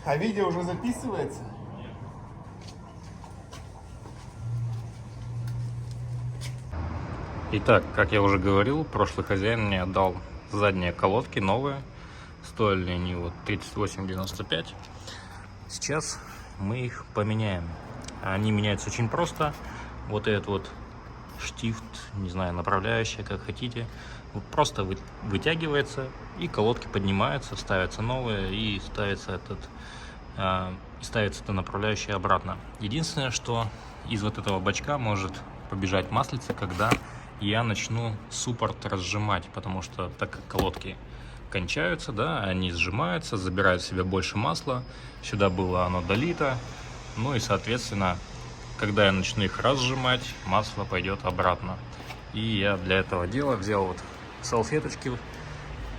А видео уже записывается? Итак, как я уже говорил, прошлый хозяин мне отдал задние колодки новые. Стоили они вот 38,95. Сейчас мы их поменяем. Они меняются очень просто. Вот этот вот штифт, не знаю, направляющая, как хотите, вот просто вытягивается, и колодки поднимаются, ставятся новые, и ставится эта направляющая обратно. Единственное, что из вот этого бачка может побежать маслица, когда я начну суппорт разжимать, потому что так как колодки кончаются, да, они сжимаются, забирают в себя больше масла, сюда было оно долито, ну и соответственно, когда я начну их разжимать, масло пойдет обратно. И я для этого дела взял вот салфеточки,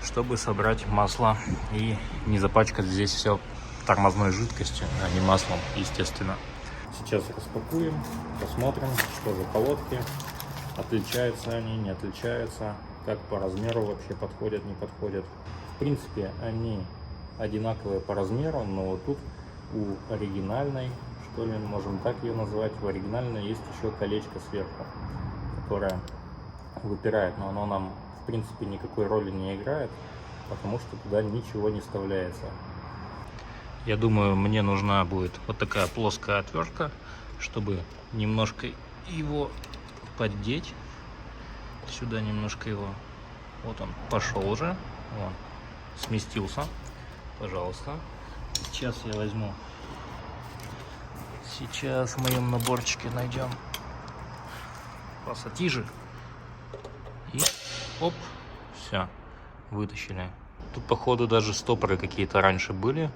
чтобы собрать масло и не запачкать здесь все тормозной жидкостью, а не маслом, естественно. Сейчас распакуем, посмотрим, что за колодки, отличаются они, не отличаются, как по размеру вообще подходят, не подходят. В принципе, они одинаковые по размеру, но вот тут у оригинальной, что ли, можем так ее назвать, у оригинальной есть еще колечко сверху, которое выпирает, но оно нам в принципе никакой роли не играет, потому что туда ничего не вставляется. Я думаю, мне нужна будет вот такая плоская отвертка, чтобы немножко его поддеть. Сюда немножко его. Вот он пошел уже. Вон, сместился. Пожалуйста. Сейчас я возьму. Сейчас в моем наборчике найдем пассатижи. И оп, все, вытащили. Тут походу даже стопоры какие-то раньше были.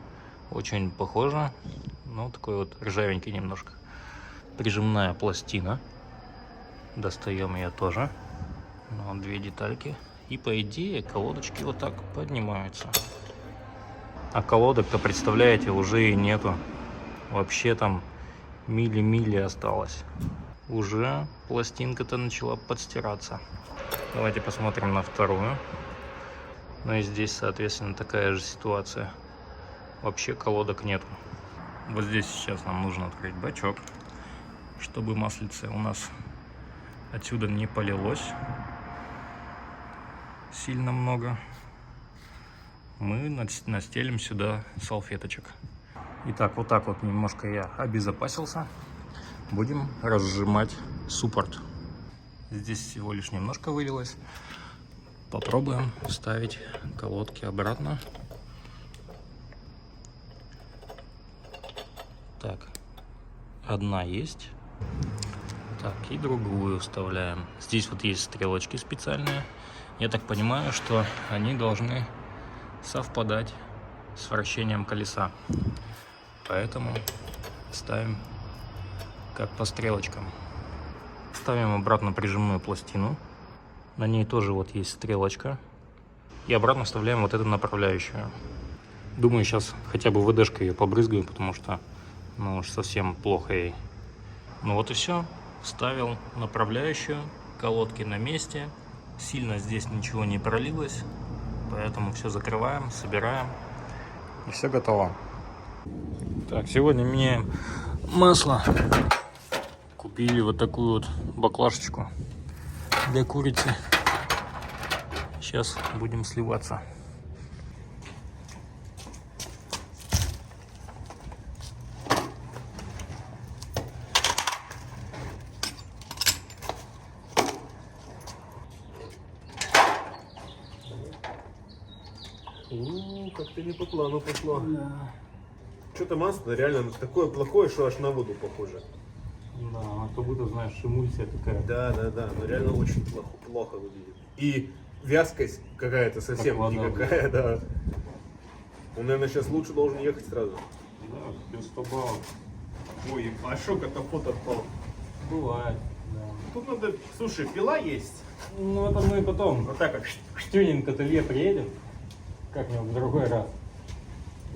Очень похоже. Ну, такой вот ржавенький немножко. Прижимная пластина. Достаем ее тоже. Ну, две детальки. И по идее колодочки вот так поднимаются. А колодок-то, представляете, уже и нету. Вообще там мили-мили осталось. Уже пластинка-то начала подстираться. Давайте посмотрим на вторую. Ну и здесь, соответственно, такая же ситуация. Вообще колодок нету. Вот здесь сейчас нам нужно открыть бачок, чтобы маслице у нас отсюда не полилось сильно много. Мы настелим сюда салфеточек. Итак, вот так вот немножко я обезопасился. Будем разжимать суппорт. Здесь всего лишь немножко вылилось. Попробуем вставить колодки обратно. Так, одна есть. Так, и другую вставляем. Здесь вот есть стрелочки специальные. Я так понимаю, что они должны совпадать с вращением колеса. Поэтому ставим как по стрелочкам. Ставим обратно прижимную пластину. На ней тоже вот есть стрелочка. И обратно вставляем вот эту направляющую. Думаю, сейчас хотя бы ВДшкой ее побрызгаю, потому что ну уж совсем плохо ей. Ну вот и все. Вставил направляющую. Колодки на месте. Сильно здесь ничего не пролилось. Поэтому все закрываем, собираем. И все готово. Так, сегодня меняем масло. Купили вот такую вот баклажечку для курицы. Сейчас будем сливаться. Как-то не по плану пошло. Да. Что-то масло реально такое плохое, что аж на воду похоже. Да, она как будто, знаешь, эмульсия такая. Да, но реально очень плохо выглядит. И вязкость какая-то совсем вода, никакая, да. Он, наверное, сейчас лучше должен ехать сразу. Да, без 100 баллов. Ой, а что катапот отпал? Бывает, да. Тут надо, слушай, пила есть. Ну это мы потом Вот так вот. в тюнинг-ателье приедем как-нибудь в другой раз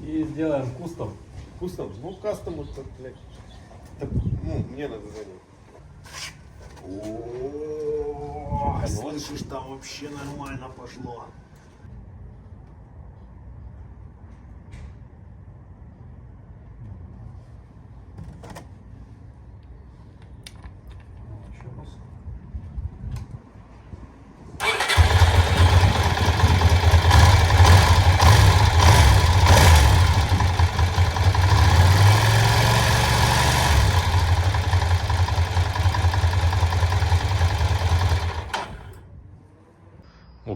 и сделаем кустом. Кустом? Ну, кастом вот так, блядь. Так, ну, мне надо занять. О, слышишь, там вообще нормально пошло.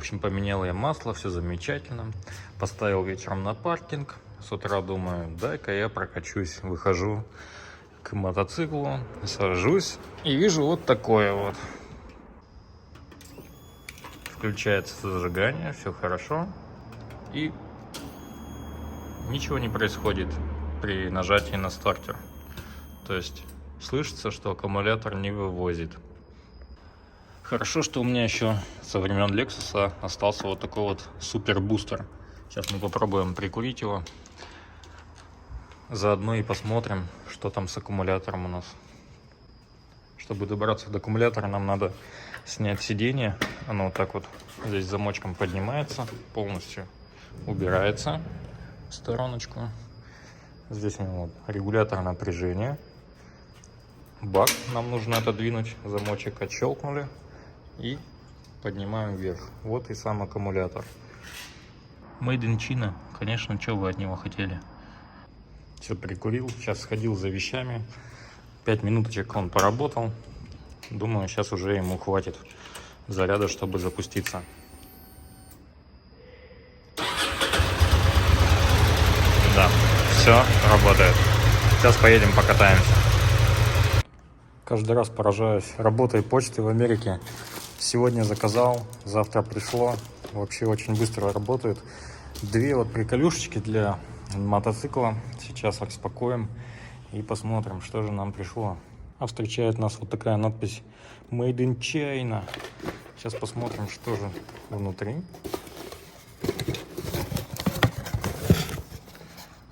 общем, поменял я масло, все замечательно. Поставил вечером на паркинг. С утра думаю, дай-ка я прокачусь. Выхожу к мотоциклу, сажусь и вижу вот такое вот. Включается зажигание, все хорошо. И ничего не происходит при нажатии на стартер. То есть слышится, что аккумулятор не вывозит. Хорошо, что у меня еще со времен Lexus остался вот такой вот супер бустер. Сейчас мы попробуем прикурить его. Заодно и посмотрим, что там с аккумулятором у нас. Чтобы добраться до аккумулятора, нам надо снять сиденье. Оно вот так вот здесь замочком поднимается, полностью убирается в стороночку. Здесь у него регулятор напряжения. Бак нам нужно отодвинуть, замочек отщелкнули и поднимаем вверх. Вот и сам аккумулятор. Made in China, конечно, что вы от него хотели? Все прикурил, сейчас сходил за вещами. 5 минуточек он поработал. Думаю, сейчас уже ему хватит заряда, чтобы запуститься. Да, все работает. Сейчас поедем покатаемся. Каждый раз поражаюсь работой почты в Америке. Сегодня заказал, завтра пришло. Вообще очень быстро работает. 2 вот приколюшечки для мотоцикла. Сейчас распакуем и посмотрим, что же нам пришло. А встречает нас вот такая надпись Made in China. Сейчас посмотрим, что же внутри.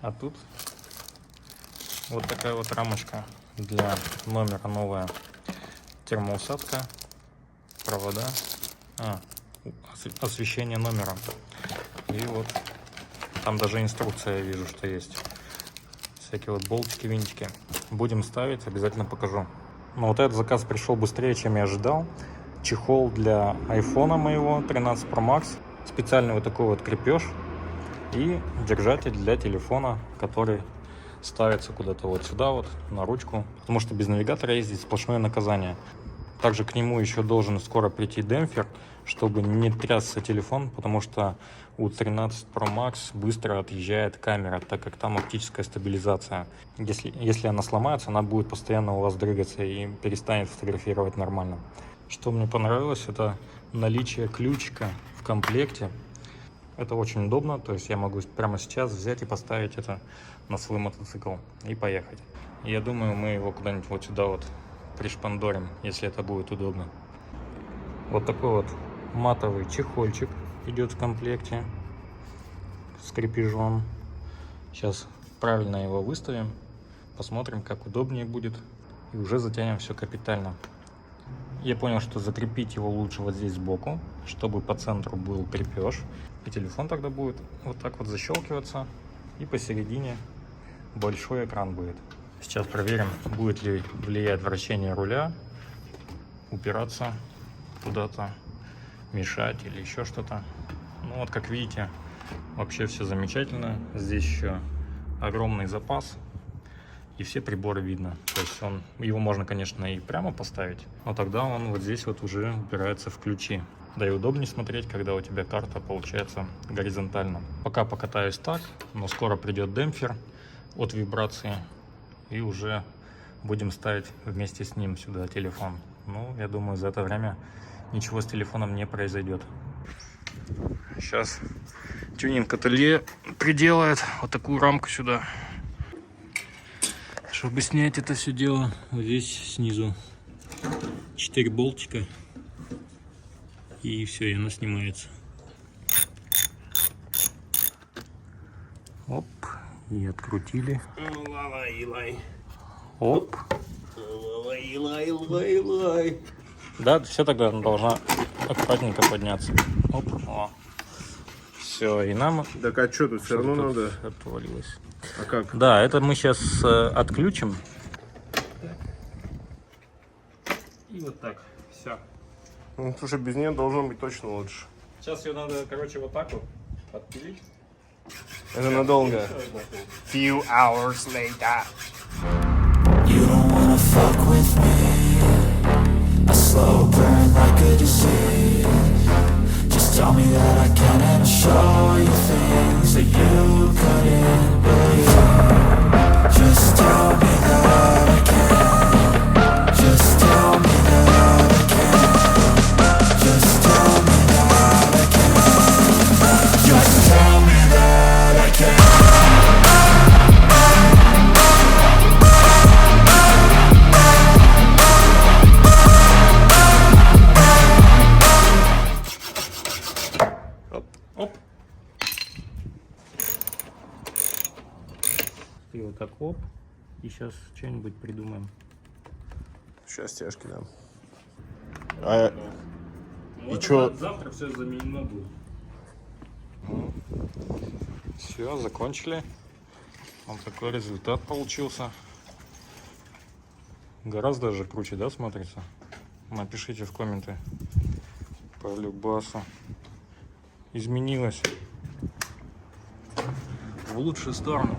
А тут вот такая вот рамочка для номера новая. Термоусадка, провода, освещение номера. И вот там даже инструкция, я вижу, что есть. Всякие вот болтики, винтики. Будем ставить, обязательно покажу. Но вот этот заказ пришел быстрее, чем я ожидал. Чехол для айфона моего 13 Pro Max. Специальный вот такой вот крепеж. И держатель для телефона, который ставится куда-то вот сюда вот, на ручку. Потому что без навигатора ездить сплошное наказание. Также к нему еще должен скоро прийти демпфер, чтобы не трясся телефон, потому что у 13 Pro Max быстро отъезжает камера, так как там оптическая стабилизация. Если она сломается, она будет постоянно у вас дрыгаться и перестанет фотографировать нормально. Что мне понравилось, это наличие ключика в комплекте. Это очень удобно, то есть я могу прямо сейчас взять и поставить это на свой мотоцикл и поехать. Я думаю, мы его куда-нибудь вот сюда вот пришпандорим, если это будет удобно. Вот такой вот матовый чехольчик идет в комплекте с крепежом. Сейчас правильно его выставим, посмотрим, как удобнее будет, и уже затянем все капитально. Я понял, что закрепить его лучше вот здесь сбоку, чтобы по центру был крепеж, и телефон тогда будет вот так вот защелкиваться, и посередине большой экран будет. Сейчас проверим, будет ли влиять вращение руля, упираться куда-то, мешать или еще что-то. Ну вот, как видите, вообще все замечательно. Здесь еще огромный запас, и все приборы видно. То есть его можно, конечно, и прямо поставить, но тогда он вот здесь вот уже упирается в ключи. Да и удобнее смотреть, когда у тебя карта получается горизонтально. Пока покатаюсь так, но скоро придет демпфер от вибрации, и уже будем ставить вместе с ним сюда телефон. Ну, я думаю, за это время ничего с телефоном не произойдет. Сейчас тюнинг-ателье приделает вот такую рамку сюда. Чтобы снять это все дело, вот здесь снизу 4 болтика. И все, и она снимается. Оп, и открутили. Оп. Да, все тогда она должна аккуратненько подняться. Оп, о. Все, и нам... Так а что тут все равно надо? Отвалилось. А как? Да, это мы сейчас отключим. И вот так, все. Ну, слушай, без нее должно быть точно лучше. Сейчас ее надо, короче, вот так вот отпилить. Это надолго. Few hours later. You don't wanna fuck with me. A slow burn like a disease. Just Just tell me that I can and I'll show you things that you couldn't believe. Just tell me that I can. Just tell me that I can. Just tell me that I can. Just tell me that I can. Оп. И вот так оп. И сейчас что-нибудь придумаем. Сейчас стяжки дам. А и чё? Завтра все заменено будет. Все, закончили. Вот такой результат получился. Гораздо же круче, да, смотрится? Напишите в комменты. По любасу. Изменилось в лучшую сторону.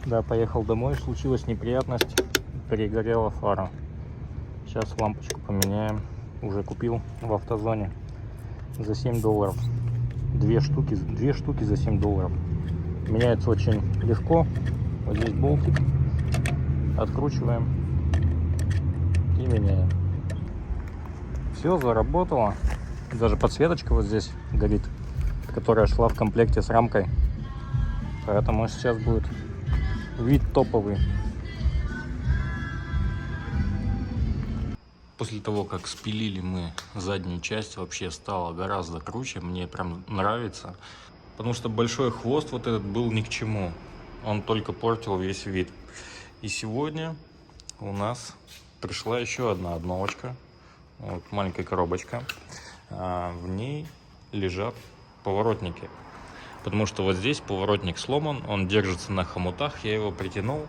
Да, поехал домой, случилась неприятность, перегорела фара. Сейчас лампочку поменяем. Уже купил в автозоне за $7. Две штуки за $7. Меняется очень легко. Вот здесь болтик. Откручиваем и меняем. Все, заработало. Даже подсветочка вот здесь горит, которая шла в комплекте с рамкой. Поэтому сейчас будет вид топовый. После того, как спилили мы заднюю часть, вообще стало гораздо круче. Мне прям нравится. Потому что большой хвост вот этот был ни к чему. Он только портил весь вид. И сегодня у нас пришла еще одна обновочка. Вот маленькая коробочка. В ней лежат поворотники. Потому что вот здесь поворотник сломан, он держится на хомутах, я его притянул.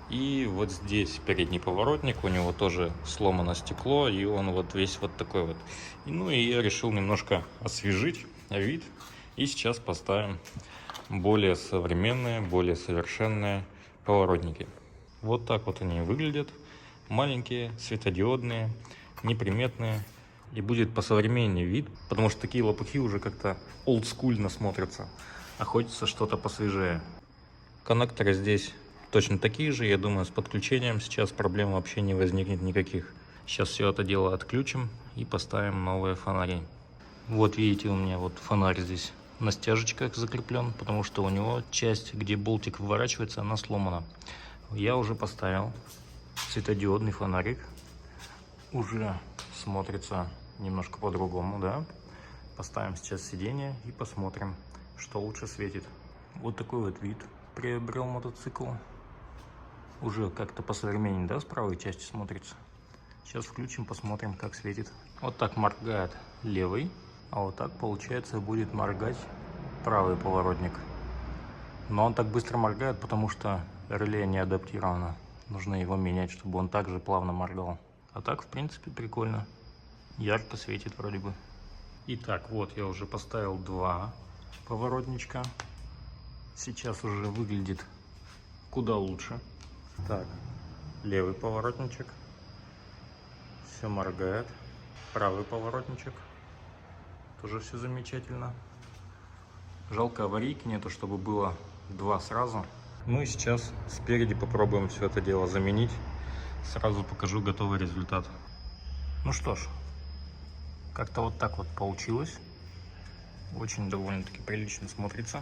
И вот здесь передний поворотник, у него тоже сломано стекло, и он вот весь вот такой вот. Ну и я решил немножко освежить вид. И сейчас поставим более современные, более совершенные поворотники. Вот так вот они выглядят. Маленькие, светодиодные, неприметные. И будет посовременнее вид, потому что такие лопухи уже как-то олдскульно смотрятся. А хочется что-то посвежее. Коннекторы здесь точно такие же. Я думаю, с подключением сейчас проблем вообще не возникнет никаких. Сейчас все это дело отключим и поставим новые фонари. Вот видите, у меня вот фонарь здесь на стяжечках закреплен, потому что у него часть, где болтик выворачивается, она сломана. Я уже поставил светодиодный фонарик. Уже смотрится немножко по-другому, да. Поставим сейчас сиденье и посмотрим, что лучше светит. Вот такой вот вид приобрел мотоцикл. Уже как-то посовременнее, да, с правой части смотрится. Сейчас включим, посмотрим, как светит. Вот так моргает левый, а вот так, получается, будет моргать правый поворотник. Но он так быстро моргает, потому что реле не адаптировано. Нужно его менять, чтобы он также плавно моргал. А так, в принципе, прикольно. Ярко светит вроде бы. Итак, вот я уже поставил два поворотничка. Сейчас уже выглядит куда лучше. Так, левый поворотничек. Все моргает. Правый поворотничек. Тоже все замечательно. Жалко, аварийки нету, чтобы было два сразу. Ну и сейчас спереди попробуем все это дело заменить. Сразу покажу готовый результат. Ну что ж, как-то вот так вот получилось. Очень довольно-таки прилично смотрится.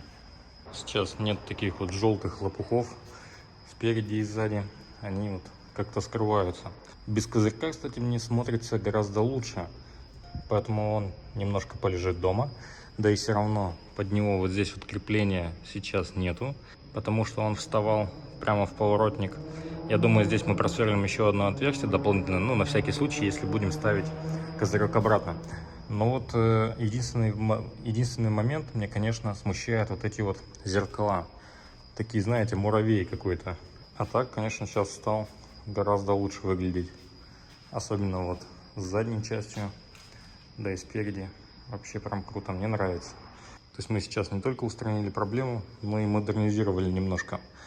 Сейчас нет таких вот желтых лопухов спереди и сзади. Они вот как-то скрываются. Без козырька, кстати, мне смотрится гораздо лучше. Поэтому он немножко полежит дома. Да и все равно под него вот здесь вот крепления сейчас нету. Потому что он вставал прямо в поворотник. Я думаю, здесь мы просверлим еще одно отверстие дополнительно. Ну, на всякий случай, если будем ставить козырек обратно. Но вот единственный момент мне, конечно, смущает вот эти вот зеркала. Такие, знаете, муравей какой-то. А так, конечно, сейчас стал гораздо лучше выглядеть. Особенно вот с задней частью, да и спереди. Вообще прям круто, мне нравится. То есть мы сейчас не только устранили проблему, но и модернизировали немножко